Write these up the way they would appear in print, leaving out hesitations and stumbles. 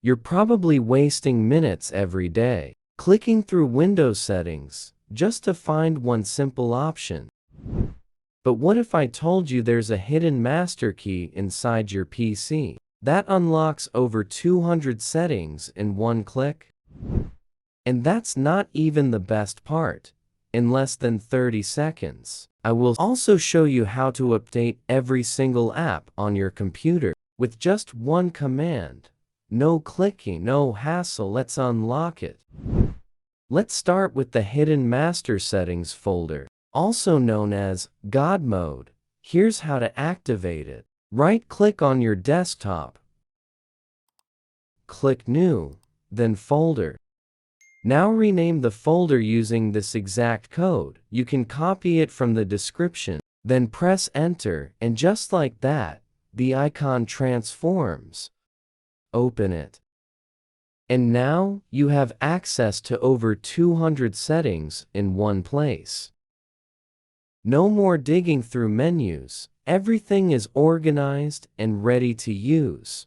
You're probably wasting minutes every day, clicking through Windows settings, just to find one simple option. But what if I told you there's a hidden master key inside your PC that unlocks over 200 settings in one click? And that's not even the best part. In less than 30 seconds, I will also show you how to update every single app on your computer with just one command. No clicking, no hassle, let's unlock it. Let's start with the Hidden Master Settings folder, also known as GodMode. Here's how to activate it. Right-click on your desktop, click New, then Folder. Now rename the folder using this exact code. You can copy it from the description, then press Enter, and just like that, the icon transforms. Open it. And now, you have access to over 200 settings in one place. No more digging through menus. Everything is organized and ready to use.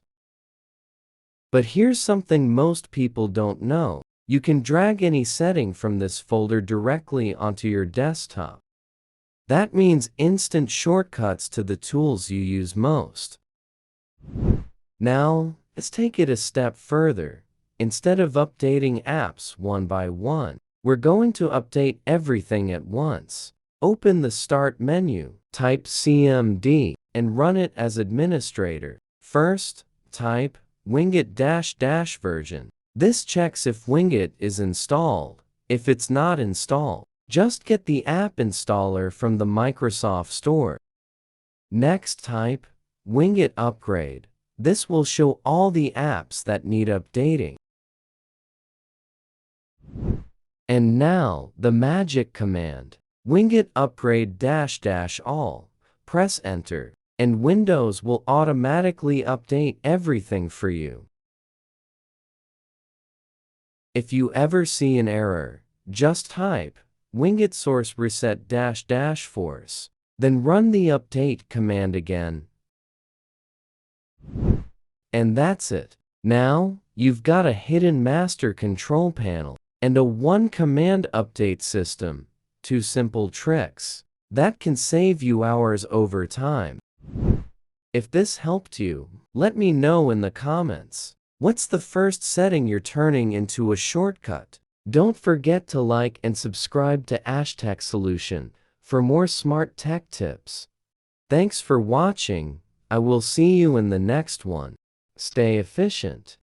But here's something most people don't know. You can drag any setting from this folder directly onto your desktop. That means instant shortcuts to the tools you use most. Now, let's take it a step further. Instead of updating apps one by one, we're going to update everything at once. Open the Start menu, type CMD, and run it as administrator. First, type Winget version. This checks if Winget is installed. If it's not installed, just get the app installer from the Microsoft Store. Next, type Winget upgrade. This will show all the apps that need updating. And now, the magic command. Winget upgrade --all. Press Enter, and Windows will automatically update everything for you. If you ever see an error, just type Winget source reset --force. Then run the update command again. And that's it. Now, you've got a hidden master control panel and a one-command update system. Two simple tricks that can save you hours over time. If this helped you, let me know in the comments. What's the first setting you're turning into a shortcut? Don't forget to like and subscribe to Tech Solution for more smart tech tips. Thanks for watching. I will see you in the next one. Stay efficient.